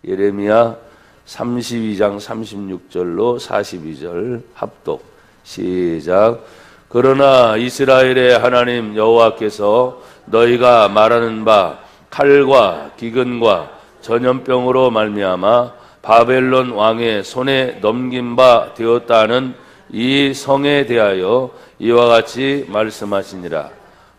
예레미야 32장 36절로 42절 합독 시작. 그러나 이스라엘의 하나님 여호와께서 너희가 말하는 바 칼과 기근과 전염병으로 말미암아 바벨론 왕의 손에 넘긴 바 되었다는 이 성에 대하여 이와 같이 말씀하시니라.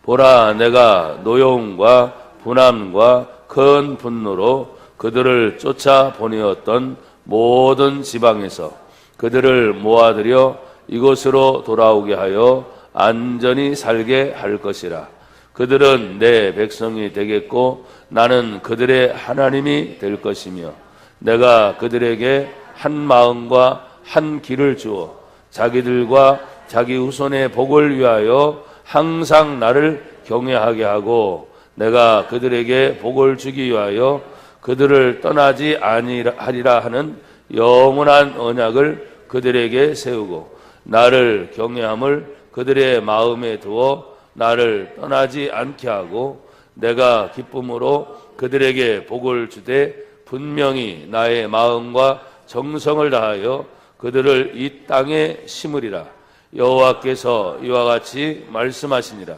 보라, 내가 노여움과 분함과 큰 분노로 그들을 쫓아 보내었던 모든 지방에서 그들을 모아들여 이곳으로 돌아오게 하여 안전히 살게 할 것이라. 그들은 내 백성이 되겠고 나는 그들의 하나님이 될 것이며 내가 그들에게 한 마음과 한 길을 주어 자기들과 자기 후손의 복을 위하여 항상 나를 경외하게 하고 내가 그들에게 복을 주기 위하여 그들을 떠나지 아니하리라 하는 영원한 언약을 그들에게 세우고 나를 경외함을 그들의 마음에 두어 나를 떠나지 않게 하고 내가 기쁨으로 그들에게 복을 주되 분명히 나의 마음과 정성을 다하여 그들을 이 땅에 심으리라. 여호와께서 이와 같이 말씀하시니라.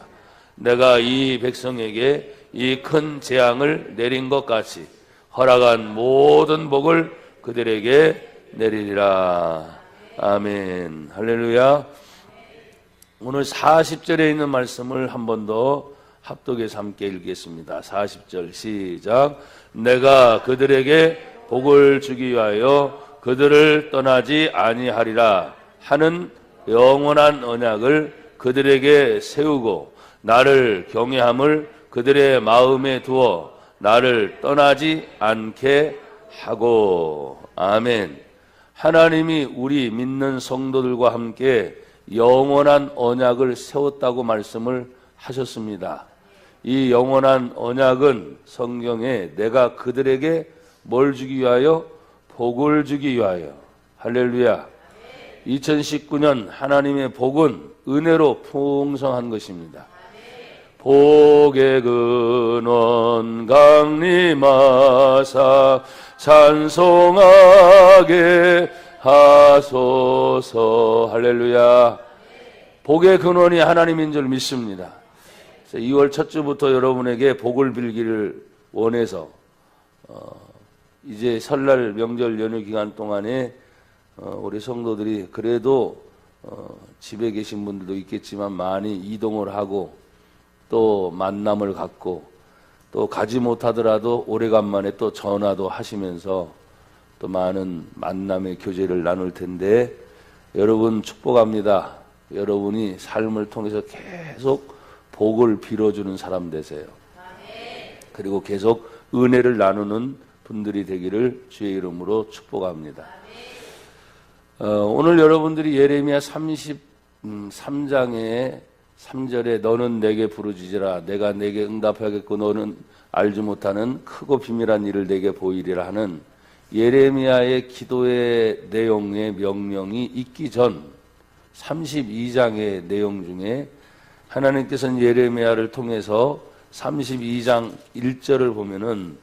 내가 이 백성에게 이 큰 재앙을 내린 것 같이 허락한 모든 복을 그들에게 내리리라. 아멘. 할렐루야. 오늘 40절에 있는 말씀을 한 번 더 합독해서 함께 읽겠습니다. 40절 시작. 내가 그들에게 복을 주기 위하여 그들을 떠나지 아니하리라 하는 영원한 언약을 그들에게 세우고 나를 경외함을 그들의 마음에 두어 나를 떠나지 않게 하고. 아멘. 하나님이 우리 믿는 성도들과 함께 영원한 언약을 세웠다고 말씀을 하셨습니다. 이 영원한 언약은 성경에 내가 그들에게 뭘 주기 위하여? 복을 주기 위하여. 할렐루야. 2019년 하나님의 복은 은혜로 풍성한 것입니다. 복의 근원 강림하사 찬송하게 하소서. 할렐루야. 복의 근원이 하나님인 줄 믿습니다. 2월 첫 주부터 여러분에게 복을 빌기를 원해서 이제 설날 명절 연휴 기간 동안에 우리 성도들이 그래도 집에 계신 분들도 있겠지만 많이 이동을 하고 또 만남을 갖고 또 가지 못하더라도 오래간만에 또 전화도 하시면서 또 많은 만남의 교제를 나눌 텐데 여러분 축복합니다. 여러분이 삶을 통해서 계속 복을 빌어주는 사람 되세요. 그리고 계속 은혜를 나누는 분들이 되기를 주의 이름으로 축복합니다. 오늘 여러분들이 예레미야 33장의 3절에 너는 내게 부르짖으라 내가 내게 응답하겠고 너는 알지 못하는 크고 비밀한 일을 내게 보이리라 하는 예레미야의 기도의 내용의 명령이 있기 전 32장의 내용 중에 하나님께서는 예레미야를 통해서 32장 1절을 보면은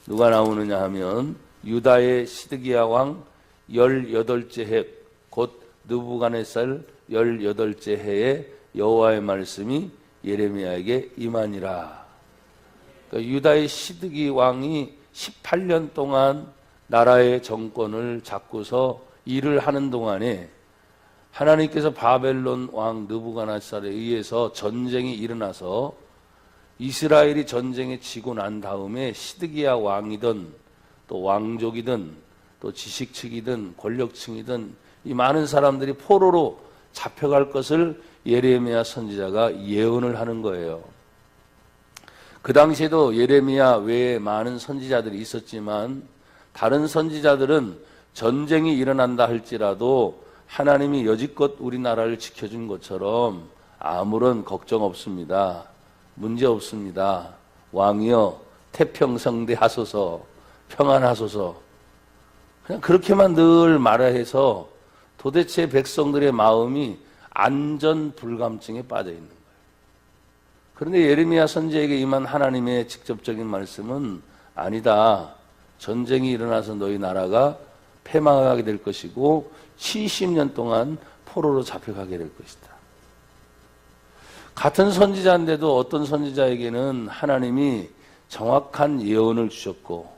누가 나오느냐 하면 유다의 시드기야 왕 18째 해 곧 느부갓네살 18째 해에 여호와의 말씀이 예레미야에게 임하니라. 그러니까 유다의 시드기 왕이 18년 동안 나라의 정권을 잡고서 일을 하는 동안에 하나님께서 바벨론 왕 느부갓네살에 의해서 전쟁이 일어나서 이스라엘이 전쟁에 지고 난 다음에 시드기야 왕이든 또 왕족이든 또 지식층이든 권력층이든 이 많은 사람들이 포로로 잡혀갈 것을 예레미야 선지자가 예언을 하는 거예요. 그 당시에도 예레미야 외에 많은 선지자들이 있었지만 다른 선지자들은 전쟁이 일어난다 할지라도 하나님이 여지껏 우리나라를 지켜준 것처럼 아무런 걱정 없습니다. 문제 없습니다. 왕이여 태평성대 하소서, 평안하소서. 그냥 그렇게만 늘 말해서 도대체 백성들의 마음이 안전 불감증에 빠져 있는 거예요. 그런데 예레미야 선지자에게 임한 하나님의 직접적인 말씀은 아니다. 전쟁이 일어나서 너희 나라가 패망하게 될 것이고 70년 동안 포로로 잡혀가게 될 것이다. 같은 선지자인데도 어떤 선지자에게는 하나님이 정확한 예언을 주셨고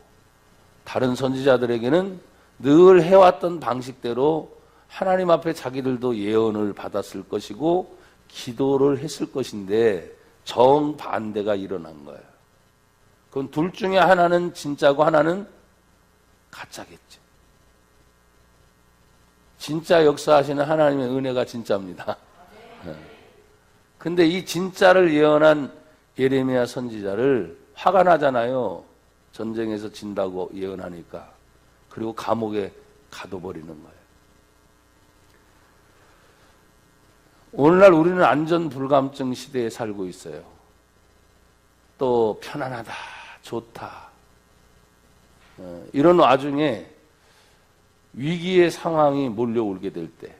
다른 선지자들에게는 늘 해왔던 방식대로 하나님 앞에 자기들도 예언을 받았을 것이고 기도를 했을 것인데 정반대가 일어난 거예요. 그럼 둘 중에 하나는 진짜고 하나는 가짜겠죠. 진짜 역사하시는 하나님의 은혜가 진짜입니다. 근데 이 진짜를 예언한 예레미야 선지자를 화가 나잖아요. 전쟁에서 진다고 예언하니까. 그리고 감옥에 가둬버리는 거예요. 오늘날 우리는 안전불감증 시대에 살고 있어요. 또 편안하다, 좋다. 이런 와중에 위기의 상황이 몰려오게 될 때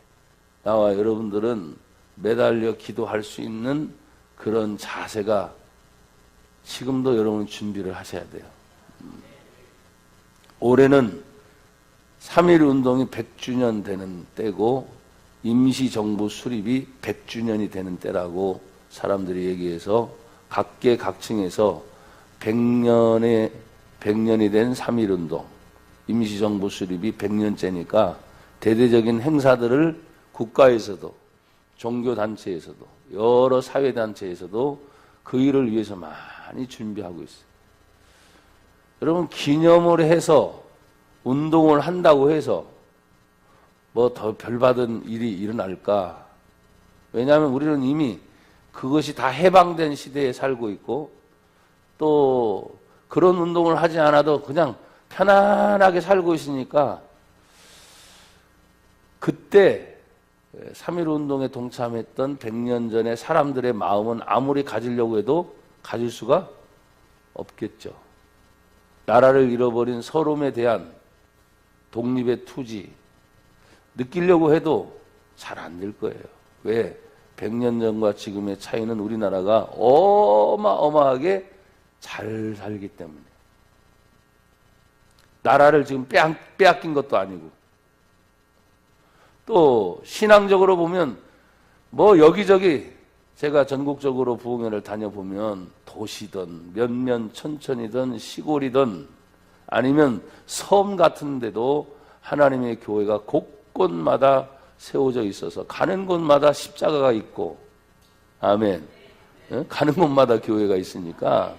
나와 여러분들은 매달려 기도할 수 있는 그런 자세가 지금도 여러분 준비를 하셔야 돼요. 올해는 3.1 운동이 100주년 되는 때고 임시정부 수립이 100주년이 되는 때라고 사람들이 얘기해서 각계각층에서 100년이 된 3.1 운동, 임시정부 수립이 100년째니까 대대적인 행사들을 국가에서도 종교단체에서도 여러 사회단체에서도 그 일을 위해서 많이 준비하고 있어요. 여러분 기념을 해서 운동을 한다고 해서 뭐 더 별받은 일이 일어날까? 왜냐하면 우리는 이미 그것이 다 해방된 시대에 살고 있고 또 그런 운동을 하지 않아도 그냥 편안하게 살고 있으니까 그때 3.1 운동에 동참했던 100년 전의 사람들의 마음은 아무리 가지려고 해도 가질 수가 없겠죠. 나라를 잃어버린 서름에 대한 독립의 투지 느끼려고 해도 잘 안 될 거예요. 왜? 100년 전과 지금의 차이는 우리나라가 어마어마하게 잘 살기 때문에. 나라를 지금 빼앗긴 것도 아니고 또 신앙적으로 보면 뭐 여기저기 제가 전국적으로 부흥회를 다녀보면 도시든 몇몇 천천이든 시골이든 아니면 섬 같은 데도 하나님의 교회가 곳곳마다 세워져 있어서 가는 곳마다 십자가가 있고 아멘. 가는 곳마다 교회가 있으니까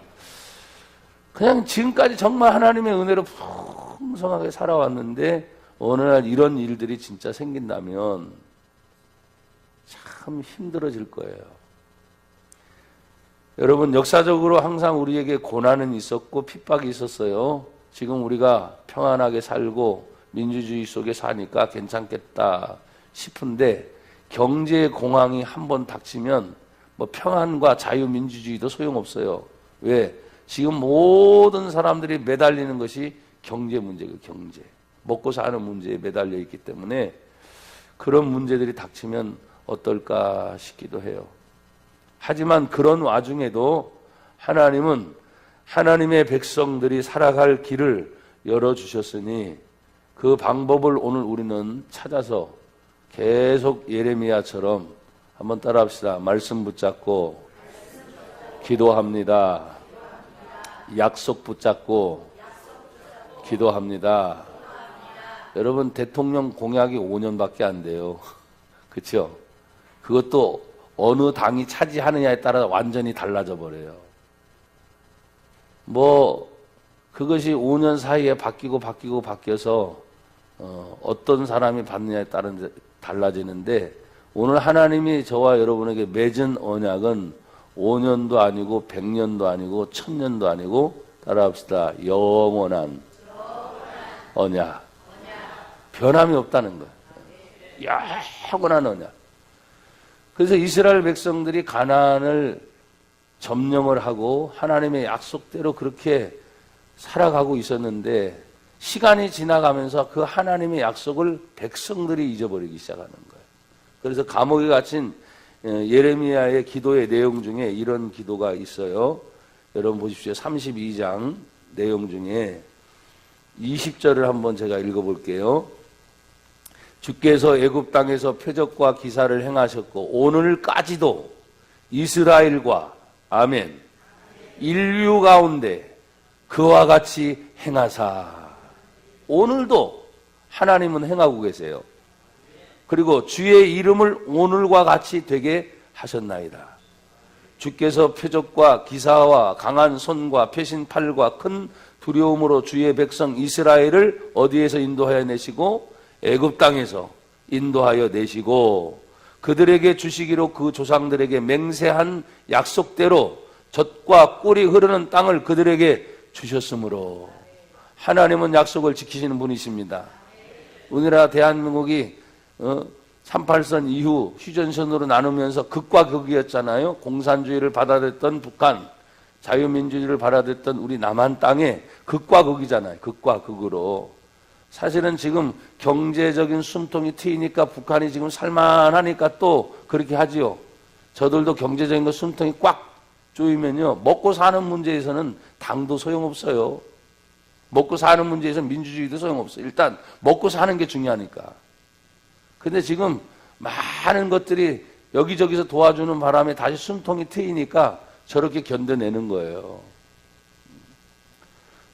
그냥 지금까지 정말 하나님의 은혜로 풍성하게 살아왔는데 어느 날 이런 일들이 진짜 생긴다면 참 힘들어질 거예요. 여러분 역사적으로 항상 우리에게 고난은 있었고 핍박이 있었어요. 지금 우리가 평안하게 살고 민주주의 속에 사니까 괜찮겠다 싶은데 경제 공황이 한번 닥치면 뭐 평안과 자유민주주의도 소용없어요. 왜? 지금 모든 사람들이 매달리는 것이 경제 문제예요. 경제. 먹고 사는 문제에 매달려 있기 때문에 그런 문제들이 닥치면 어떨까 싶기도 해요. 하지만 그런 와중에도 하나님은 하나님의 백성들이 살아갈 길을 열어주셨으니 그 방법을 오늘 우리는 찾아서 계속 예레미야처럼 한번 따라합시다. 말씀 붙잡고 기도합니다. 약속 붙잡고 기도합니다. 여러분 대통령 공약이 5년밖에 안 돼요. 그렇죠? 그것도 어느 당이 차지하느냐에 따라 완전히 달라져 버려요. 뭐 그것이 5년 사이에 바뀌어서 어떤 사람이 받느냐에 따라 달라지는데 오늘 하나님이 저와 여러분에게 맺은 언약은 5년도 아니고 100년도 아니고 1000년도 아니고 따라합시다. 영원한 언약. 변함이 없다는 거예요. 영원한 언약. 그래서 이스라엘 백성들이 가나안을 점령을 하고 하나님의 약속대로 그렇게 살아가고 있었는데 시간이 지나가면서 그 하나님의 약속을 백성들이 잊어버리기 시작하는 거예요. 그래서 감옥에 갇힌 예레미야의 기도의 내용 중에 이런 기도가 있어요. 여러분 보십시오. 32장 내용 중에 20절을 한번 제가 읽어볼게요. 주께서 애굽 땅에서 표적과 기사를 행하셨고 오늘까지도 이스라엘과 아멘 인류 가운데 그와 같이 행하사. 오늘도 하나님은 행하고 계세요. 그리고 주의 이름을 오늘과 같이 되게 하셨나이다. 주께서 표적과 기사와 강한 손과 펴신 팔과 큰 두려움으로 주의 백성 이스라엘을 어디에서 인도하여 내시고 애굽 땅에서 인도하여 내시고 그들에게 주시기로 그 조상들에게 맹세한 약속대로 젖과 꿀이 흐르는 땅을 그들에게 주셨으므로. 하나님은 약속을 지키시는 분이십니다. 우리나라 대한민국이 38선 이후 휴전선으로 나누면서 극과 극이었잖아요. 공산주의를 받아들였던 북한, 자유민주주의를 받아들였던 우리 남한 땅에 극과 극이잖아요. 극과 극으로. 사실은 지금 경제적인 숨통이 트이니까 북한이 지금 살만하니까 또 그렇게 하지요. 저들도 경제적인 거 숨통이 꽉 조이면요, 먹고 사는 문제에서는 당도 소용없어요. 먹고 사는 문제에서 민주주의도 소용없어요. 일단 먹고 사는 게 중요하니까. 근데 지금 많은 것들이 여기저기서 도와주는 바람에 다시 숨통이 트이니까 저렇게 견뎌내는 거예요.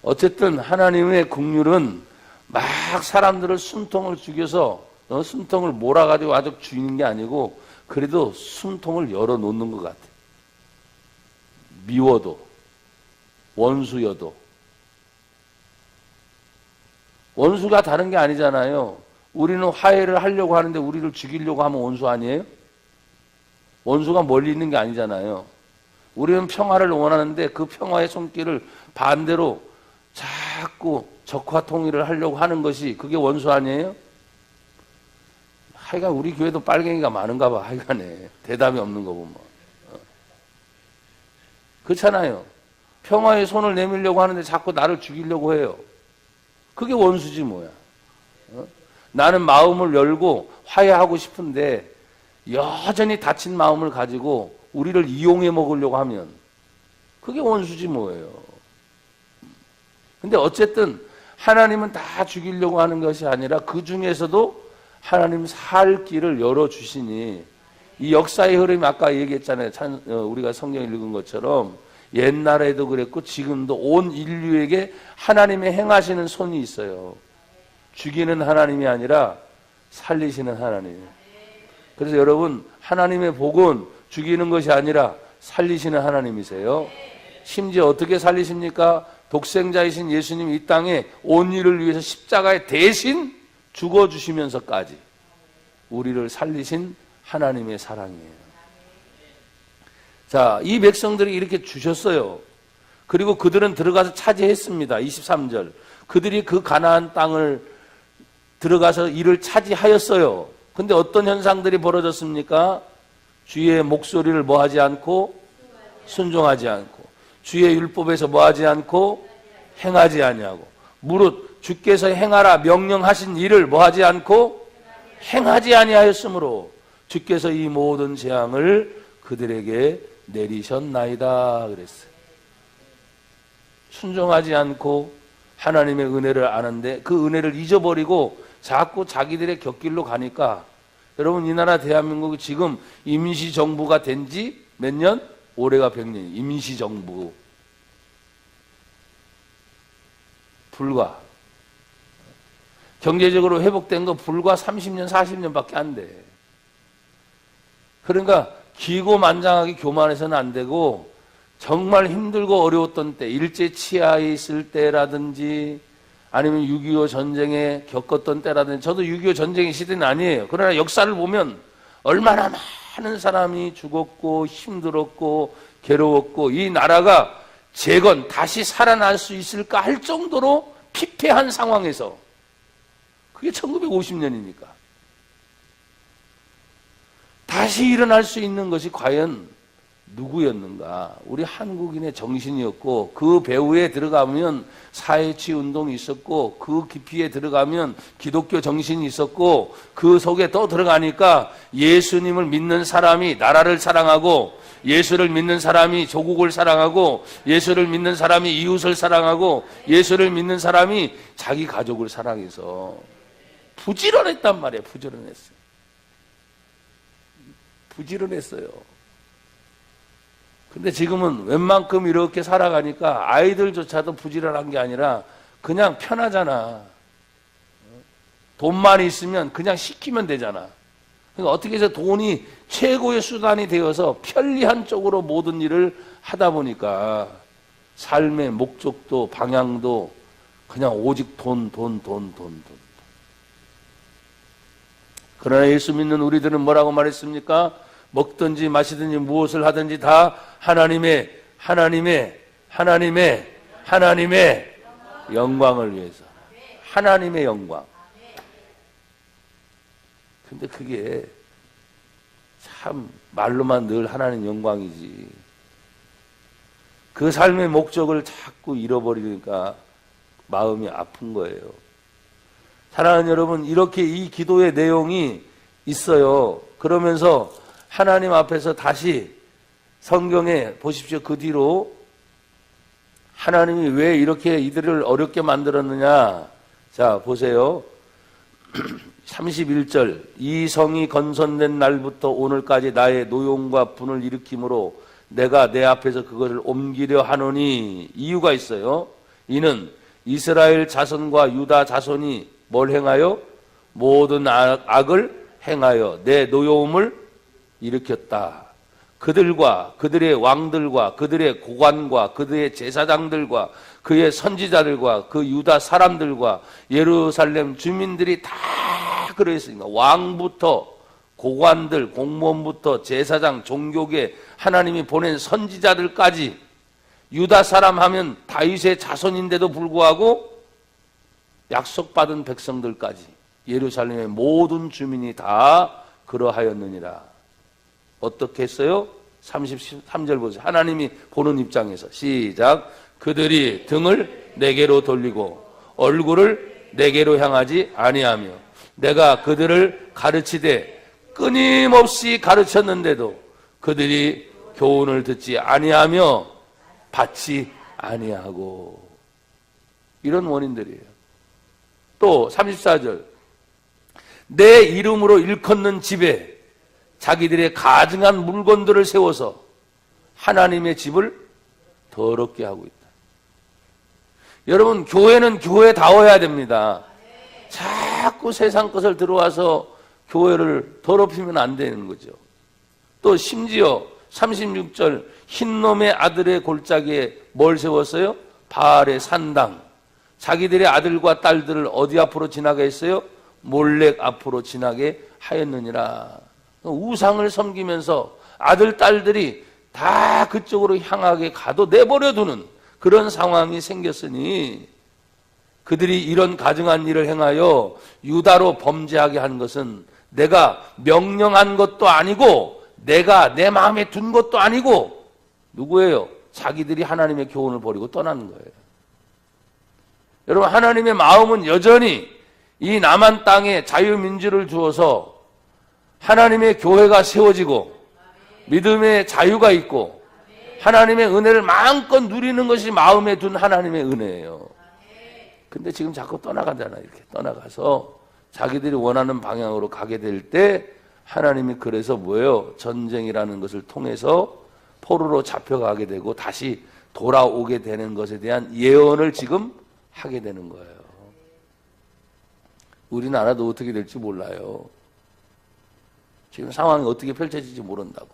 어쨌든 하나님의 국률은 막 사람들을 숨통을 죽여서 숨통을 몰아가지고 아주 죽이는 게 아니고 그래도 숨통을 열어놓는 것 같아요. 미워도 원수여도. 원수가 다른 게 아니잖아요. 우리는 화해를 하려고 하는데 우리를 죽이려고 하면 원수 아니에요? 원수가 멀리 있는 게 아니잖아요. 우리는 평화를 원하는데 그 평화의 손길을 반대로 자꾸 적화 통일을 하려고 하는 것이 그게 원수 아니에요? 하여간 우리 교회도 빨갱이가 많은가 봐. 하여간에 대답이 없는 거 보면. 그렇잖아요. 평화의 손을 내밀려고 하는데 자꾸 나를 죽이려고 해요. 그게 원수지 뭐야. 나는 마음을 열고 화해하고 싶은데 여전히 다친 마음을 가지고 우리를 이용해 먹으려고 하면 그게 원수지 뭐예요. 근데 어쨌든 하나님은 다 죽이려고 하는 것이 아니라 그 중에서도 하나님 살 길을 열어주시니 이 역사의 흐름이 아까 얘기했잖아요. 우리가 성경 읽은 것처럼 옛날에도 그랬고 지금도 온 인류에게 하나님의 행하시는 손이 있어요. 죽이는 하나님이 아니라 살리시는 하나님. 그래서 여러분 하나님의 복은 죽이는 것이 아니라 살리시는 하나님이세요. 심지어 어떻게 살리십니까? 독생자이신 예수님이 이 땅에 온 일을 위해서 십자가에 대신 죽어주시면서까지 우리를 살리신 하나님의 사랑이에요. 자, 이 백성들이 이렇게 주셨어요. 그리고 그들은 들어가서 차지했습니다. 23절. 그들이 그 가나안 땅을 들어가서 이를 차지하였어요. 근데 어떤 현상들이 벌어졌습니까? 주의 목소리를 뭐하지 않고 순종하지 않고 주의 율법에서 뭐하지 않고 행하지 아니하고 무릇 주께서 행하라 명령하신 일을 뭐하지 않고 행하지 아니하였으므로 주께서 이 모든 재앙을 그들에게 내리셨나이다 그랬어요. 순종하지 않고 하나님의 은혜를 아는데 그 은혜를 잊어버리고 자꾸 자기들의 곁길로 가니까 여러분 이 나라 대한민국이 지금 임시정부가 된 지 몇 년? 올해가 100년. 임시정부. 불과 경제적으로 회복된 거 불과 30년 40년밖에 안 돼. 그러니까 기고만장하게 교만해서는 안 되고 정말 힘들고 어려웠던 때 일제치하에 있을 때라든지 아니면 6.25 전쟁에 겪었던 때라든지 저도 6.25 전쟁의 시대는 아니에요. 그러나 역사를 보면 얼마나 많은 사람이 죽었고 힘들었고 괴로웠고 이 나라가 재건 다시 살아날 수 있을까 할 정도로 피폐한 상황에서 그게 1950년이니까 다시 일어날 수 있는 것이 과연 누구였는가? 우리 한국인의 정신이었고 그 배후에 들어가면 사회주의 운동이 있었고 그 깊이에 들어가면 기독교 정신이 있었고 그 속에 또 들어가니까 예수님을 믿는 사람이 나라를 사랑하고 예수를 믿는 사람이 조국을 사랑하고, 예수를 믿는 사람이 이웃을 사랑하고, 예수를 믿는 사람이 자기 가족을 사랑해서 부지런했단 말이에요. 부지런했어요. 근데 지금은 웬만큼 이렇게 살아가니까 아이들조차도 부지런한 게 아니라 그냥 편하잖아. 돈만 있으면 그냥 시키면 되잖아. 그러니까 어떻게 해서 돈이 최고의 수단이 되어서 편리한 쪽으로 모든 일을 하다 보니까 삶의 목적도 방향도 그냥 오직 돈. 그러나 예수 믿는 우리들은 뭐라고 말했습니까? 먹든지 마시든지 무엇을 하든지 다 하나님의 영광을 위해서. 하나님의 영광. 근데 그게 참 말로만 늘 하나님 영광이지. 그 삶의 목적을 자꾸 잃어버리니까 마음이 아픈 거예요. 사랑하는 여러분, 이렇게 이 기도의 내용이 있어요. 그러면서 하나님 앞에서 다시 성경에 보십시오. 그 뒤로 하나님이 왜 이렇게 이들을 어렵게 만들었느냐. 자, 보세요. 31절, 이 성이 건설된 날부터 오늘까지 나의 노용과 분을 일으킴으로 내가 내 앞에서 그것을 옮기려 하노니. 이유가 있어요. 이는 이스라엘 자손과 유다 자손이 뭘 행하여? 모든 악을 행하여 내 노여움을 일으켰다. 그들과 그들의 왕들과 그들의 고관과 그들의 제사장들과 그의 선지자들과 그 유다 사람들과 예루살렘 주민들이 다 그랬으니까, 왕부터 고관들, 공무원부터 제사장, 종교계, 하나님이 보낸 선지자들까지, 유다 사람 하면 다윗의 자손인데도 불구하고 약속받은 백성들까지, 예루살렘의 모든 주민이 다 그러하였느니라. 어떻게 했어요? 33절 보세요. 하나님이 보는 입장에서 시작. 그들이 등을 내게로 돌리고 얼굴을 내게로 향하지 아니하며 내가 그들을 가르치되 끊임없이 가르쳤는데도 그들이 교훈을 듣지 아니하며 받지 아니하고. 이런 원인들이에요. 또 34절, 내 이름으로 일컫는 집에 자기들의 가증한 물건들을 세워서 하나님의 집을 더럽게 하고 있다. 여러분, 교회는 교회다워야 됩니다. 자꾸 세상 것을 들어와서 교회를 더럽히면 안 되는 거죠. 또 심지어 36절, 흰놈의 아들의 골짜기에 뭘 세웠어요? 바알의 산당. 자기들의 아들과 딸들을 어디 앞으로 지나게 했어요? 몰렉 앞으로 지나게 하였느니라. 우상을 섬기면서 아들, 딸들이 다 그쪽으로 향하게 가도 내버려두는 그런 상황이 생겼으니, 그들이 이런 가증한 일을 행하여 유다로 범죄하게 한 것은 내가 명령한 것도 아니고 내가 내 마음에 둔 것도 아니고 누구예요? 자기들이 하나님의 교훈을 버리고 떠나는 거예요. 여러분, 하나님의 마음은 여전히 이 남한 땅에 자유민주를 주어서 하나님의 교회가 세워지고 믿음의 자유가 있고 하나님의 은혜를 마음껏 누리는 것이 마음에 둔 하나님의 은혜예요. 근데 지금 자꾸 떠나가잖아요. 이렇게 떠나가서 자기들이 원하는 방향으로 가게 될 때 하나님이 그래서 뭐예요? 전쟁이라는 것을 통해서 포로로 잡혀가게 되고 다시 돌아오게 되는 것에 대한 예언을 지금 하게 되는 거예요. 우리나라도 어떻게 될지 몰라요. 지금 상황이 어떻게 펼쳐질지 모른다고.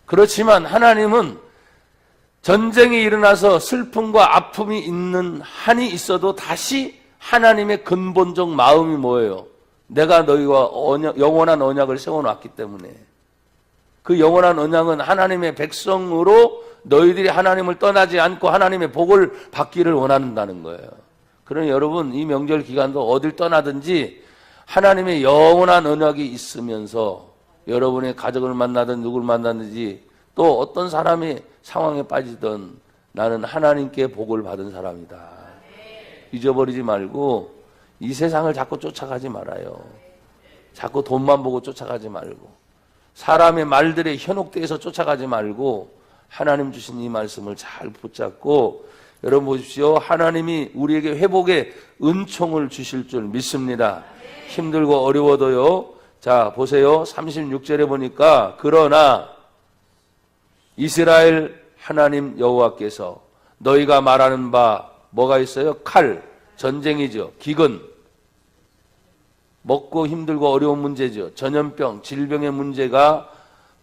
그렇지만 하나님은 전쟁이 일어나서 슬픔과 아픔이 있는 한이 있어도 다시 하나님의 근본적 마음이 뭐예요? 내가 너희와 영원한 언약을 세워놨기 때문에, 그 영원한 언약은 하나님의 백성으로 너희들이 하나님을 떠나지 않고 하나님의 복을 받기를 원한다는 거예요. 그러니 여러분, 이 명절 기간도 어딜 떠나든지 하나님의 영원한 언약이 있으면서 여러분의 가족을 만나든 누굴 만나든지 또 어떤 사람이 상황에 빠지든 나는 하나님께 복을 받은 사람이다. 잊어버리지 말고 이 세상을 자꾸 쫓아가지 말아요. 자꾸 돈만 보고 쫓아가지 말고 사람의 말들에 현혹돼서 쫓아가지 말고 하나님 주신 이 말씀을 잘 붙잡고, 여러분 보십시오. 하나님이 우리에게 회복의 은총을 주실 줄 믿습니다. 힘들고 어려워도요. 자, 보세요. 36절에 보니까 그러나 이스라엘 하나님 여호와께서 너희가 말하는 바 뭐가 있어요? 칼, 전쟁이죠. 기근, 먹고 힘들고 어려운 문제죠. 전염병, 질병의 문제가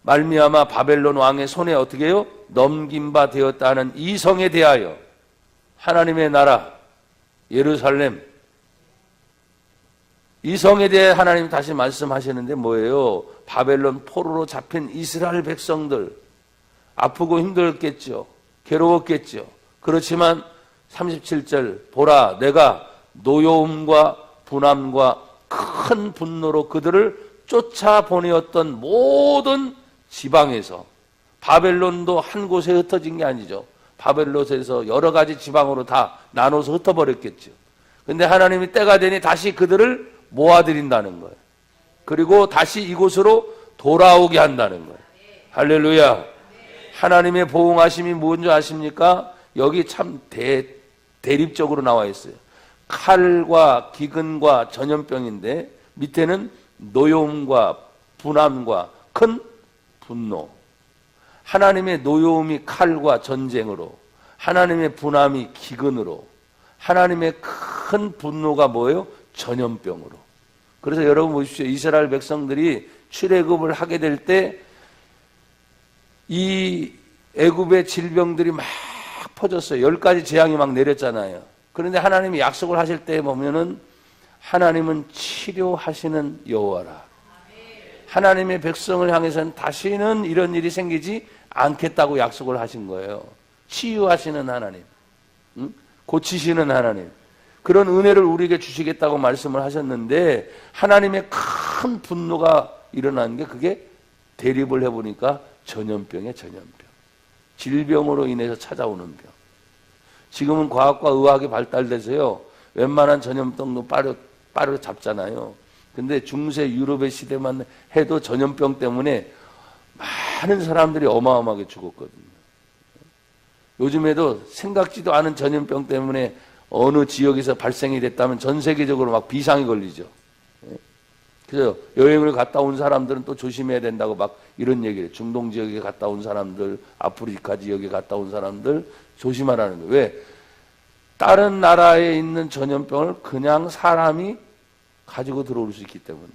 말미암아 바벨론 왕의 손에 어떻게 해요? 넘긴 바 되었다는 이 성에 대하여 하나님의 나라 예루살렘, 이 성에 대해 하나님 다시 말씀하시는데 뭐예요? 바벨론 포로로 잡힌 이스라엘 백성들 아프고 힘들었겠죠. 괴로웠겠죠. 그렇지만 37절 보라 내가 노여움과 분함과 큰 분노로 그들을 쫓아보내었던 모든 지방에서, 바벨론도 한 곳에 흩어진 게 아니죠. 바벨론에서 여러 가지 지방으로 다 나눠서 흩어버렸겠죠. 근데 하나님이 때가 되니 다시 그들을 모아들인다는 거예요. 그리고 다시 이곳으로 돌아오게 한다는 거예요. 할렐루야. 하나님의 보응하심이 뭔지 아십니까? 여기 참 대립적으로 나와 있어요. 칼과 기근과 전염병인데 밑에는 노여움과 분함과 큰 분노. 하나님의 노여움이 칼과 전쟁으로, 하나님의 분함이 기근으로, 하나님의 큰 분노가 뭐예요? 전염병으로. 그래서 여러분 보십시오. 이스라엘 백성들이 출애굽을 하게 될 때 이 애굽의 질병들이 막 퍼졌어요. 10가지 재앙이 막 내렸잖아요. 그런데 하나님이 약속을 하실 때 보면은 하나님은 치료하시는 여호와라. 하나님의 백성을 향해서는 다시는 이런 일이 생기지 않겠다고 약속을 하신 거예요. 치유하시는 하나님, 고치시는 하나님, 그런 은혜를 우리에게 주시겠다고 말씀을 하셨는데 하나님의 큰 분노가 일어난 게 그게 대립을 해보니까 전염병의 전염병, 질병으로 인해서 찾아오는 병. 지금은 과학과 의학이 발달돼서요 웬만한 전염병도 빠르게 잡잖아요. 근데 중세 유럽의 시대만 해도 전염병 때문에 많은 사람들이 어마어마하게 죽었거든요. 요즘에도 생각지도 않은 전염병 때문에 어느 지역에서 발생이 됐다면 전 세계적으로 막 비상이 걸리죠. 그래서 여행을 갔다 온 사람들은 또 조심해야 된다고 막 이런 얘기를 해요. 중동 지역에 갔다 온 사람들, 아프리카 지역에 갔다 온 사람들 조심하라는 거예요. 왜? 다른 나라에 있는 전염병을 그냥 사람이 가지고 들어올 수 있기 때문에.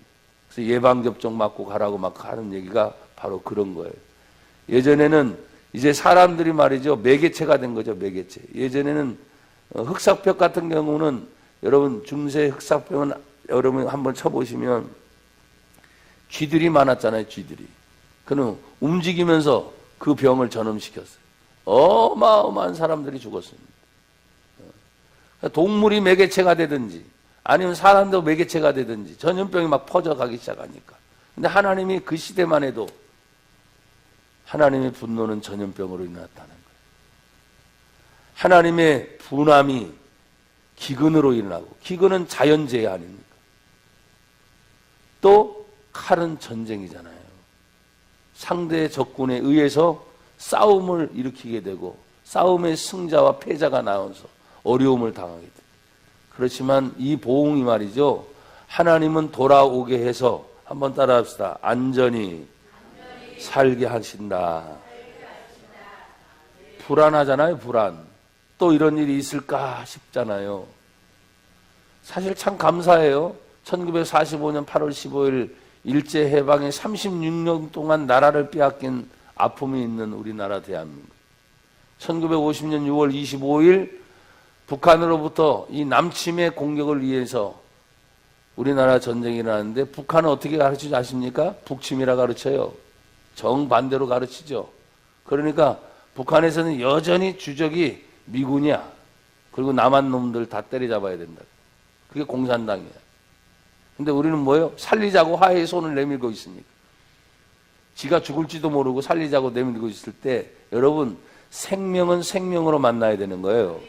그래서 예방접종 맞고 가라고 막 하는 얘기가 바로 그런 거예요. 예전에는 이제 사람들이 말이죠, 매개체가 된 거죠, 매개체. 예전에는 흑사병 같은 경우는 여러분 중세 흑사병은 여러분 한번 쳐보시면 쥐들이 많았잖아요, 쥐들이. 그는 움직이면서 그 병을 전염시켰어요. 어마어마한 사람들이 죽었습니다. 동물이 매개체가 되든지 아니면 사람도 매개체가 되든지 전염병이 막 퍼져가기 시작하니까. 근데 하나님이 그 시대만 해도 하나님의 분노는 전염병으로 일어났다는 거예요. 하나님의 분함이 기근으로 일어나고, 기근은 자연재해 아닙니까? 또 칼은 전쟁이잖아요. 상대의 적군에 의해서 싸움을 일으키게 되고 싸움의 승자와 패자가 나와서 어려움을 당하게 돼요. 그렇지만 이 보응이 말이죠, 하나님은 돌아오게 해서, 한번 따라합시다. 안전히 살게 하신다. 불안하잖아요, 불안. 또 이런 일이 있을까 싶잖아요. 사실 참 감사해요. 1945년 8월 15일 일제해방에 36년 동안 나라를 빼앗긴 아픔이 있는 우리나라 대한민국. 1950년 6월 25일 북한으로부터 이 남침의 공격을 위해서 우리나라 전쟁이 일어났는데 북한은 어떻게 가르치지 아십니까? 북침이라 가르쳐요. 정반대로 가르치죠. 그러니까 북한에서는 여전히 주적이 미군이야. 그리고 남한 놈들 다 때려잡아야 된다. 그게 공산당이야. 근데 우리는 뭐예요? 살리자고 화해의 손을 내밀고 있습니까? 지가 죽을지도 모르고 살리자고 내밀고 있을 때 여러분, 생명은 생명으로 만나야 되는 거예요.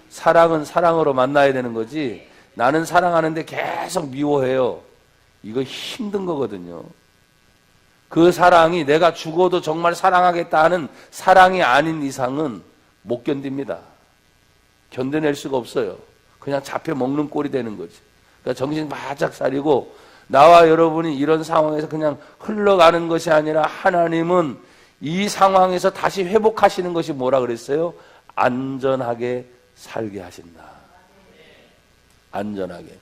사랑은 사랑으로 만나야 되는 거지, 나는 사랑하는데 계속 미워해요. 이거 힘든 거거든요. 그 사랑이 내가 죽어도 정말 사랑하겠다 하는 사랑이 아닌 이상은 못 견딥니다. 견뎌낼 수가 없어요. 그냥 잡혀 먹는 꼴이 되는 거지. 그러니까 정신 바짝 차리고 나와 여러분이 이런 상황에서 그냥 흘러가는 것이 아니라 하나님은 이 상황에서 다시 회복하시는 것이 뭐라 그랬어요? 안전하게 살게 하신다. 안전하게.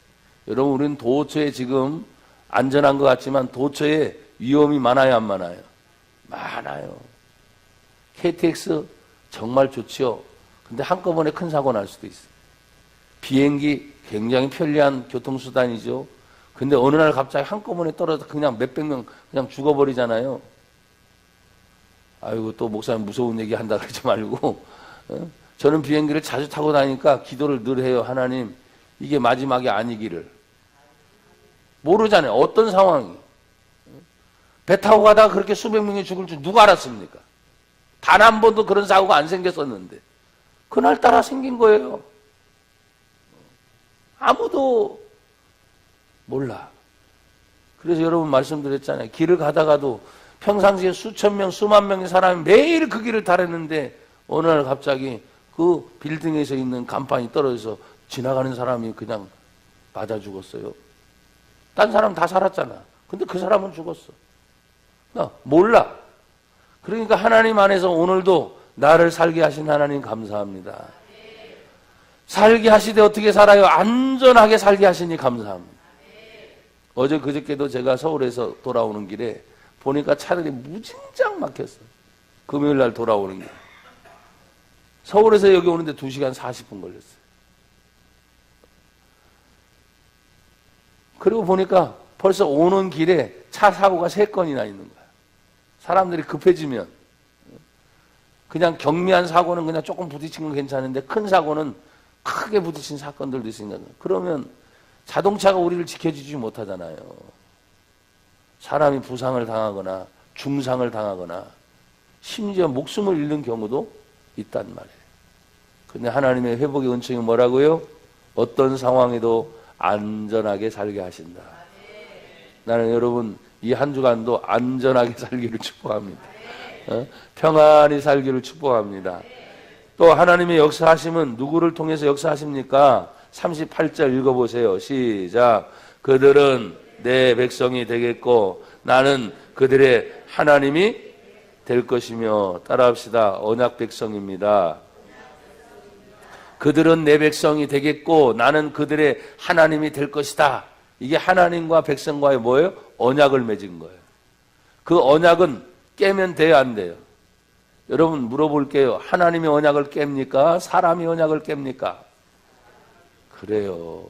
여러분, 우리는 도처에 지금 안전한 것 같지만 도처에 위험이 많아요, 안 많아요? 많아요. KTX 정말 좋지요. 근데 한꺼번에 큰 사고 날 수도 있어요. 비행기 굉장히 편리한 교통수단이죠. 근데 어느 날 갑자기 한꺼번에 떨어져 그냥 몇백 명 그냥 죽어버리잖아요. 아이고, 또 목사님 무서운 얘기 한다 그러지 말고. 저는 비행기를 자주 타고 다니니까 기도를 늘 해요. 하나님, 이게 마지막이 아니기를. 모르잖아요. 어떤 상황이. 배 타고 가다가 그렇게 수백 명이 죽을 줄 누가 알았습니까? 단 한 번도 그런 사고가 안 생겼었는데. 그날따라 생긴 거예요. 아무도 몰라. 그래서 여러분 말씀드렸잖아요. 길을 가다가도 평상시에 수천 명, 수만 명의 사람이 매일 그 길을 타랬는데 어느 날 갑자기 그 빌딩에서 있는 간판이 떨어져서 지나가는 사람이 그냥 맞아 죽었어요. 딴 사람 다 살았잖아. 근데 그 사람은 죽었어. 몰라. 그러니까 하나님 안에서 오늘도 나를 살게 하신 하나님 감사합니다. 살게 하시되 어떻게 살아요? 안전하게 살게 하시니 감사합니다. 어제 그저께도 제가 서울에서 돌아오는 길에 보니까 차들이 무진장 막혔어요. 금요일 날 돌아오는 길. 서울에서 여기 오는데 2시간 40분 걸렸어요. 그리고 보니까 벌써 오는 길에 차 사고가 3건이나 있는 거야. 사람들이 급해지면 그냥 경미한 사고는 그냥 조금 부딪힌 건 괜찮은데 큰 사고는 크게 부딪힌 사건들도 있으니까 그러면 자동차가 우리를 지켜주지 못하잖아요. 사람이 부상을 당하거나 중상을 당하거나 심지어 목숨을 잃는 경우도 있단 말이에요. 근데 하나님의 회복의 은총이 뭐라고요? 어떤 상황에도 안전하게 살게 하신다. 나는 여러분 이 한 주간도 안전하게 살기를 축복합니다. 평안히 살기를 축복합니다. 또 하나님의 역사하심은 누구를 통해서 역사하십니까? 38절 읽어보세요. 시작. 그들은 내 백성이 되겠고 나는 그들의 하나님이 될 것이며. 따라합시다. 언약 백성입니다. 그들은 내 백성이 되겠고 나는 그들의 하나님이 될 것이다. 이게 하나님과 백성과의 뭐예요? 언약을 맺은 거예요. 그 언약은 깨면 돼요, 안 돼요? 여러분 물어볼게요. 하나님의 언약을 깹니까? 사람이 언약을 깹니까? 그래요.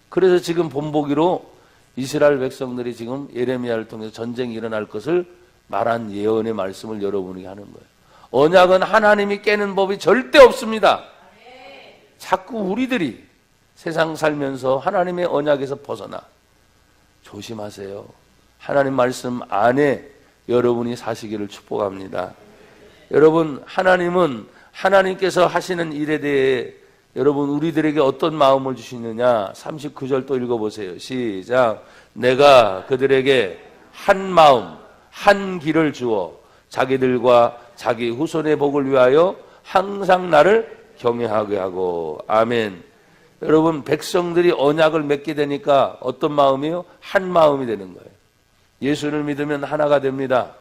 그래서 지금 본보기로 이스라엘 백성들이 지금 예레미야를 통해서 전쟁이 일어날 것을 말한 예언의 말씀을 여러분에게 하는 거예요. 언약은 하나님이 깨는 법이 절대 없습니다. 자꾸 우리들이 세상 살면서 하나님의 언약에서 벗어나. 조심하세요. 하나님 말씀 안에 여러분이 사시기를 축복합니다. 여러분, 하나님은 하나님께서 하시는 일에 대해 여러분 우리들에게 어떤 마음을 주시느냐. 39절 또 읽어보세요. 시작. 내가 그들에게 한 마음 한 길을 주어 자기들과 자기 후손의 복을 위하여 항상 나를 경외하게 하고. 아멘. 여러분 백성들이 언약을 맺게 되니까 어떤 마음이요? 한 마음이 되는 거예요. 예수를 믿으면 하나가 됩니다.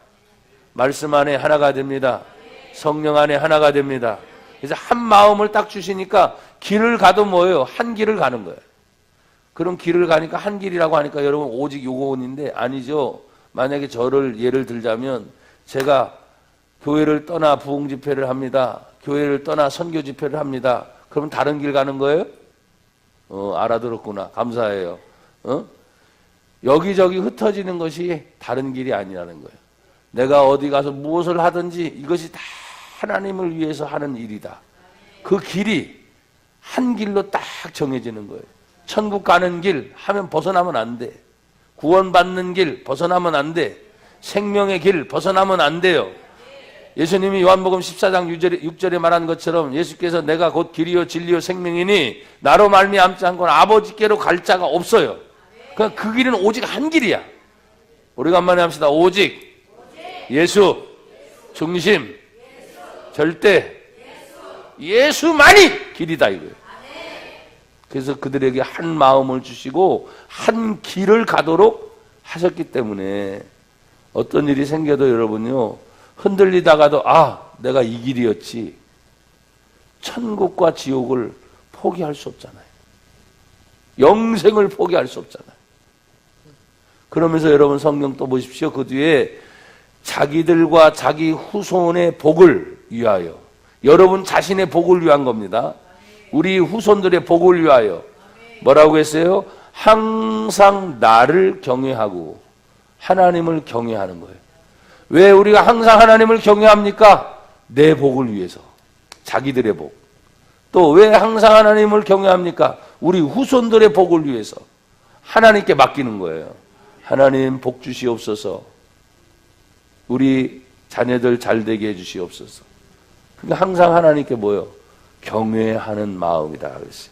말씀 안에 하나가 됩니다. 성령 안에 하나가 됩니다. 그래서 한 마음을 딱 주시니까 길을 가도 뭐예요? 한 길을 가는 거예요. 그럼 길을 가니까 한 길이라고 하니까 여러분 오직 요거인데 아니죠. 만약에 저를 예를 들자면 제가 교회를 떠나 부흥 집회를 합니다. 교회를 떠나 선교 집회를 합니다. 그러면 다른 길 가는 거예요? 알아들었구나. 감사해요. 여기저기 흩어지는 것이 다른 길이 아니라는 거예요. 내가 어디 가서 무엇을 하든지 이것이 다 하나님을 위해서 하는 일이다. 그 길이 한 길로 딱 정해지는 거예요. 천국 가는 길 하면 벗어나면 안 돼. 구원받는 길 벗어나면 안 돼. 생명의 길 벗어나면 안 돼요. 예수님이 요한복음 14장 6절에 말한 것처럼 예수께서 내가 곧 길이요 진리요 생명이니 나로 말미암지 않고는 아버지께로 갈 자가 없어요. 그러니까 그 길은 오직 한 길이야. 오래간만에 합시다. 오직 예수 중심 절대 예수만이 길이다 이거예요. 그래서 그들에게 한 마음을 주시고 한 길을 가도록 하셨기 때문에 어떤 일이 생겨도 여러분요, 흔들리다가도 내가 이 길이었지, 천국과 지옥을 포기할 수 없잖아요. 영생을 포기할 수 없잖아요. 그러면서 여러분 성경 또 보십시오. 그 뒤에 자기들과 자기 후손의 복을 위하여, 여러분 자신의 복을 위한 겁니다. 우리 후손들의 복을 위하여 뭐라고 했어요? 항상 나를 경외하고 하나님을 경외하는 거예요. 왜 우리가 항상 하나님을 경외합니까? 내 복을 위해서, 자기들의 복. 또 왜 항상 하나님을 경외합니까? 우리 후손들의 복을 위해서 하나님께 맡기는 거예요. 하나님 복 주시옵소서. 우리 자녀들 잘 되게 해주시옵소서. 그러니까 항상 하나님께 뭐요? 경외하는 마음이다 그랬어요.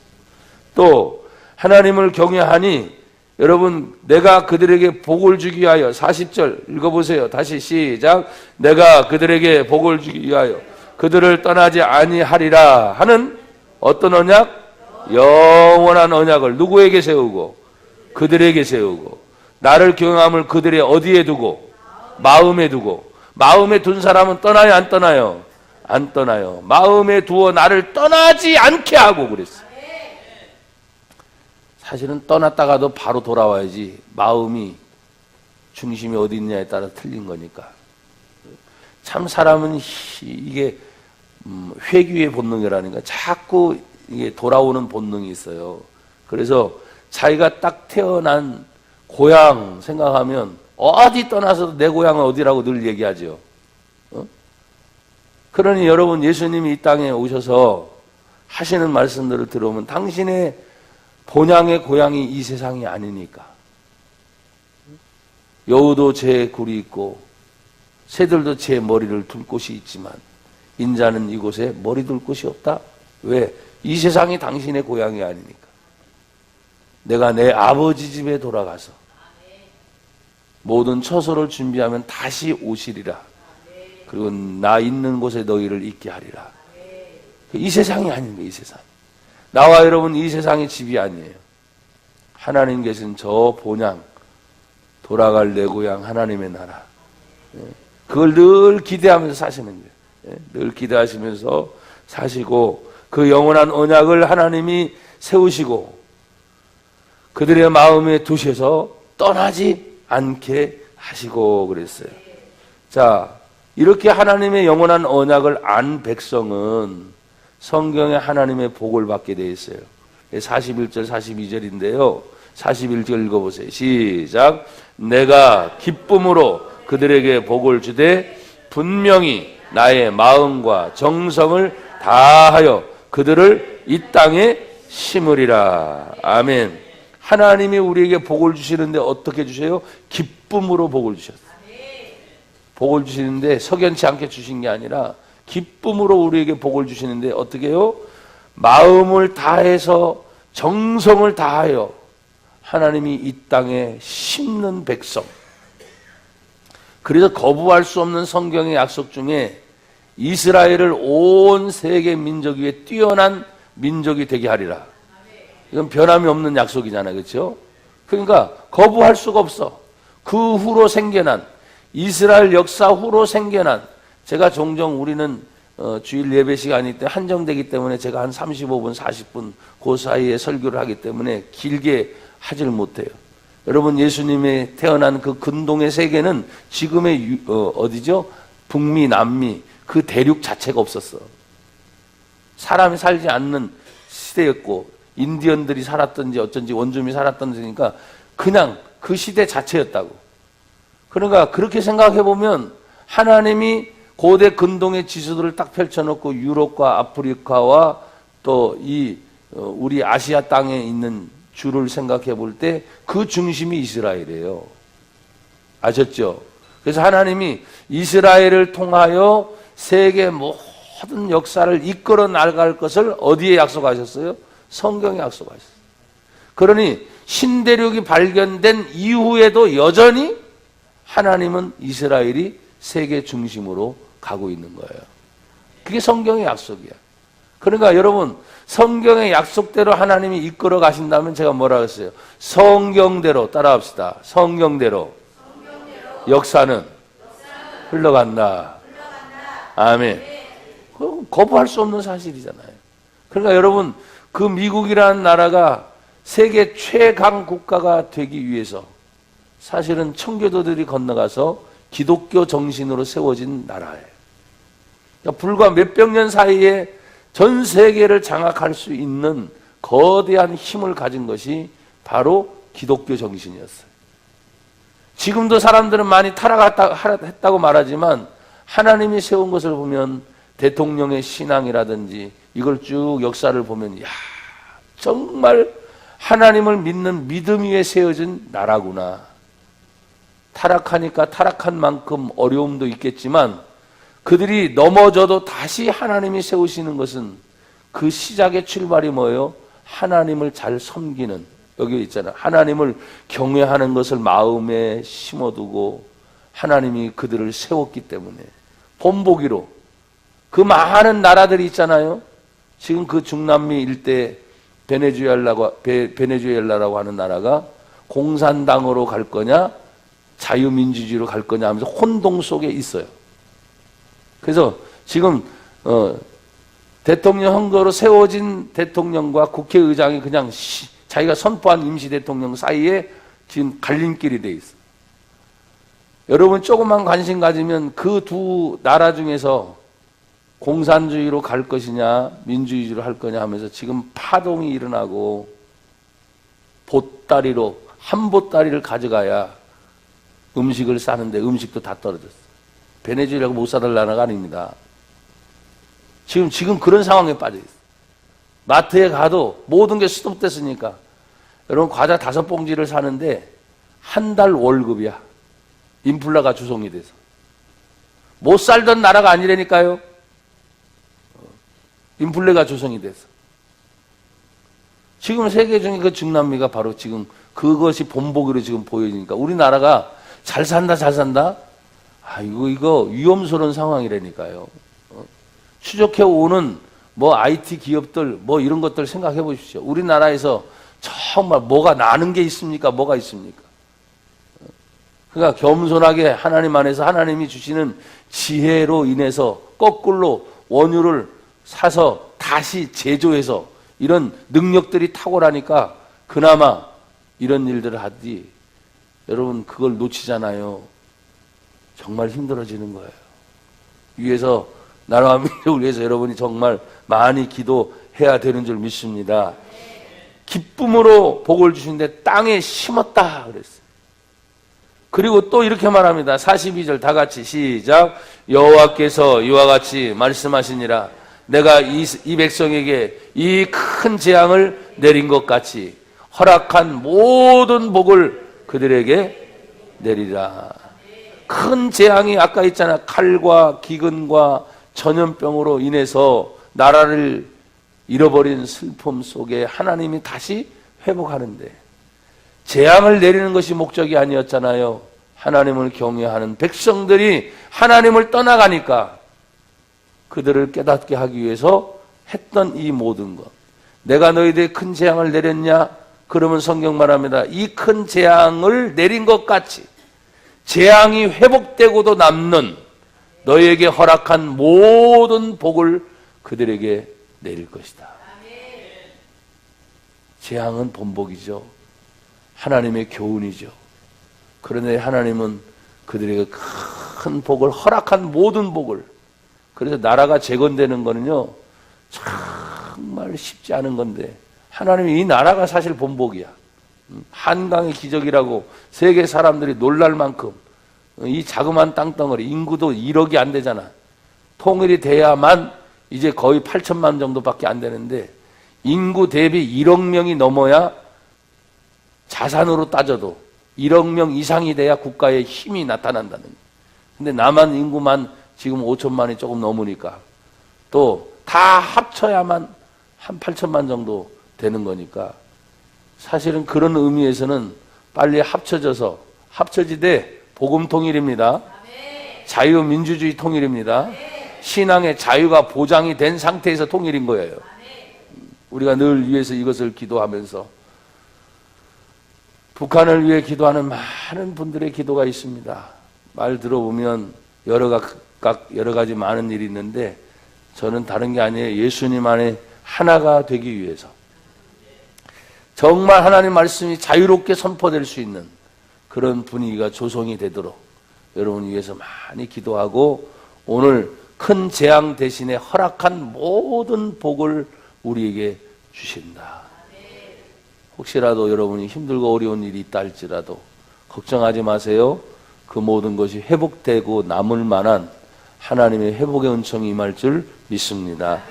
또 하나님을 경외하니 여러분, 내가 그들에게 복을 주기 위하여, 40절 읽어보세요. 다시 시작. 내가 그들에게 복을 주기 위하여 그들을 떠나지 아니하리라 하는 어떤 언약? 영원한 언약을 누구에게 세우고? 그들에게 세우고. 나를 경외함을 그들의 어디에 두고? 마음에 두고. 마음에 둔 사람은 떠나요, 안 떠나요? 안 떠나요. 마음에 두어 나를 떠나지 않게 하고 그랬어요. 사실은 떠났다가도 바로 돌아와야지, 마음이 중심이 어디 있냐에 따라 틀린 거니까. 참 사람은 이게 회귀의 본능이라는가, 자꾸 이게 돌아오는 본능이 있어요. 그래서 자기가 딱 태어난 고향 생각하면 어디 떠나서도 내 고향은 어디라고 늘 얘기하죠. 그러니 여러분, 예수님이 이 땅에 오셔서 하시는 말씀들을 들어보면 당신의 본향의 고향이 이 세상이 아니니까. 여우도 제 굴이 있고 새들도 제 머리를 둘 곳이 있지만 인자는 이곳에 머리 둘 곳이 없다. 왜? 이 세상이 당신의 고향이 아니니까. 내가 내 아버지 집에 돌아가서 모든 처소를 준비하면 다시 오시리라. 그리고 나 있는 곳에 너희를 있게 하리라. 이 세상이 아닙니다. 이 세상. 나와 여러분 이 세상의 집이 아니에요. 하나님 계신 저 본향, 돌아갈 내 고향 하나님의 나라. 그걸 늘 기대하면서 사시는 거예요. 늘 기대하시면서 사시고 그 영원한 언약을 하나님이 세우시고 그들의 마음에 두셔서 떠나지 않게 하시고 그랬어요. 자, 이렇게 하나님의 영원한 언약을 안 백성은 성경에 하나님의 복을 받게 되어 있어요. 41절 42절인데요. 41절 읽어보세요. 시작. 내가 기쁨으로 그들에게 복을 주되 분명히 나의 마음과 정성을 다하여 그들을 이 땅에 심으리라. 아멘. 하나님이 우리에게 복을 주시는데 어떻게 주세요? 기쁨으로 복을 주셨어요. 복을 주시는데 석연치 않게 주신 게 아니라 기쁨으로 우리에게 복을 주시는데 어떻게 해요? 마음을 다해서 정성을 다하여 하나님이 이 땅에 심는 백성. 그래서 거부할 수 없는 성경의 약속 중에 이스라엘을 온 세계 민족 위에 뛰어난 민족이 되게 하리라. 이건 변함이 없는 약속이잖아요. 그렇죠? 그러니까 거부할 수가 없어. 그 후로 생겨난, 이스라엘 역사 후로 생겨난, 제가 종종 우리는 주일 예배 시간이 때 한정되기 때문에 제가 한 35분, 40분 그 사이에 설교를 하기 때문에 길게 하질 못해요. 여러분, 예수님의 태어난 그 근동의 세계는 지금의 어디죠? 북미, 남미 그 대륙 자체가 없었어. 사람이 살지 않는 시대였고 인디언들이 살았던지 어쩐지 원주민이 살았던지니까 그냥 그 시대 자체였다고. 그러니까 그렇게 생각해 보면 하나님이 고대 근동의 지수들을 딱 펼쳐놓고 유럽과 아프리카와 또 이 우리 아시아 땅에 있는 주를 생각해 볼 때 그 중심이 이스라엘이에요. 아셨죠? 그래서 하나님이 이스라엘을 통하여 세계 모든 역사를 이끌어 나갈 것을 어디에 약속하셨어요? 성경에 약속하셨어요. 그러니 신대륙이 발견된 이후에도 여전히 하나님은 이스라엘이 세계 중심으로 가고 있는 거예요. 그게 성경의 약속이야. 그러니까 여러분, 성경의 약속대로 하나님이 이끌어 가신다면 제가 뭐라 그랬어요? 성경대로 따라합시다. 성경대로 역사는 흘러간다. 아멘. 거부할 수 없는 사실이잖아요. 그러니까 여러분, 그 미국이라는 나라가 세계 최강 국가가 되기 위해서 사실은 청교도들이 건너가서 기독교 정신으로 세워진 나라예요. 그러니까 불과 몇백 년 사이에 전 세계를 장악할 수 있는 거대한 힘을 가진 것이 바로 기독교 정신이었어요. 지금도 사람들은 많이 타락했다고 말하지만 하나님이 세운 것을 보면 대통령의 신앙이라든지 이걸 쭉 역사를 보면 야, 정말 하나님을 믿는 믿음 위에 세워진 나라구나. 타락하니까 타락한 만큼 어려움도 있겠지만 그들이 넘어져도 다시 하나님이 세우시는 것은 그 시작의 출발이 뭐예요? 하나님을 잘 섬기는, 여기 있잖아요. 하나님을 경외하는 것을 마음에 심어두고 하나님이 그들을 세웠기 때문에 본보기로 그 많은 나라들이 있잖아요. 지금 그 중남미 일대 베네수엘라라고 하는 나라가 공산당으로 갈 거냐 자유민주주의로 갈 거냐 하면서 혼동 속에 있어요. 그래서 지금 대통령 선거로 세워진 대통령과 국회의장이 그냥 자기가 선포한 임시 대통령 사이에 지금 갈림길이 돼 있어요. 여러분 조금만 관심 가지면 그 두 나라 중에서 공산주의로 갈 것이냐 민주주의로 할 거냐 하면서 지금 파동이 일어나고 보따리로 한 보따리를 가져가야 음식을 싸는데 음식도 다 떨어졌어요. 베네수엘라가 못 사들 나라가 아닙니다. 지금 그런 상황에 빠져 있어요. 마트에 가도 모든 게 스톱됐으니까 여러분 과자 5봉지를 사는데 한 달 월급이야. 인플라가 조성이 돼서 못 살던 나라가 아니라니까요. 인플레가 조성이 돼서 지금 세계 중에 그 중남미가 바로 지금 그것이 본보기로 지금 보여지니까 우리나라가 잘 산다 아 이거 위험스러운 상황이라니까요. 추적해 오는 뭐 IT 기업들 뭐 이런 것들 생각해 보십시오. 우리나라에서 정말 뭐가 나는 게 있습니까? 뭐가 있습니까? 그러니까 겸손하게 하나님 안에서 하나님이 주시는 지혜로 인해서 거꾸로 원유를 사서 다시 제조해서 이런 능력들이 탁월하니까 그나마 이런 일들을 하지. 여러분 그걸 놓치잖아요. 정말 힘들어지는 거예요. 위에서 나라와 민족을 위해서 여러분이 정말 많이 기도해야 되는 줄 믿습니다. 기쁨으로 복을 주시는데 땅에 심었다 그랬어요. 그리고 또 이렇게 말합니다. 42절 다 같이 시작. 여호와께서 이와 같이 말씀하시니라. 내가 이 백성에게 이 큰 재앙을 내린 것 같이 허락한 모든 복을 그들에게 내리라. 큰 재앙이 아까 있잖아. 칼과 기근과 전염병으로 인해서 나라를 잃어버린 슬픔 속에 하나님이 다시 회복하는데 재앙을 내리는 것이 목적이 아니었잖아요. 하나님을 경외하는 백성들이 하나님을 떠나가니까 그들을 깨닫게 하기 위해서 했던 이 모든 것. 내가 너희들에게 큰 재앙을 내렸냐? 그러면 성경 말합니다. 이 큰 재앙을 내린 것 같이 재앙이 회복되고도 남는 너희에게 허락한 모든 복을 그들에게 내릴 것이다. 재앙은 본복이죠. 하나님의 교훈이죠. 그런데 하나님은 그들에게 큰 복을 허락한 모든 복을. 그래서 나라가 재건되는 거는요 정말 쉽지 않은 건데 하나님이 이 나라가 사실 본복이야. 한강의 기적이라고 세계 사람들이 놀랄 만큼 이 자그마한 땅덩어리 인구도 1억이 안 되잖아. 통일이 돼야만 이제 거의 8천만 정도밖에 안 되는데 인구 대비 1억 명이 넘어야 자산으로 따져도 1억 명 이상이 돼야 국가의 힘이 나타난다는 거예요. 근데 남한 인구만 지금 5천만이 조금 넘으니까 또 다 합쳐야만 한 8천만 정도 되는 거니까 사실은 그런 의미에서는 빨리 합쳐지되 복음 통일입니다. 자유민주주의 통일입니다. 신앙의 자유가 보장이 된 상태에서 통일인 거예요. 우리가 늘 위해서 이것을 기도하면서 북한을 위해 기도하는 많은 분들의 기도가 있습니다. 말 들어보면 여러 가지 많은 일이 있는데 저는 다른 게 아니에요. 예수님 안에 하나가 되기 위해서 정말 하나님 말씀이 자유롭게 선포될 수 있는 그런 분위기가 조성이 되도록 여러분 위해서 많이 기도하고 오늘 큰 재앙 대신에 허락한 모든 복을 우리에게 주신다. 혹시라도 여러분이 힘들고 어려운 일이 있다 할지라도 걱정하지 마세요. 그 모든 것이 회복되고 남을 만한 하나님의 회복의 은총이 임할 줄 믿습니다.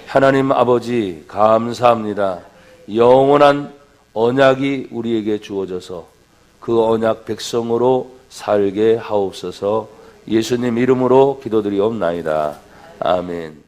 하나님 아버지 감사합니다. 영원한 언약이 우리에게 주어져서 그 언약 백성으로 살게 하옵소서. 예수님 이름으로 기도드리옵나이다. 아멘.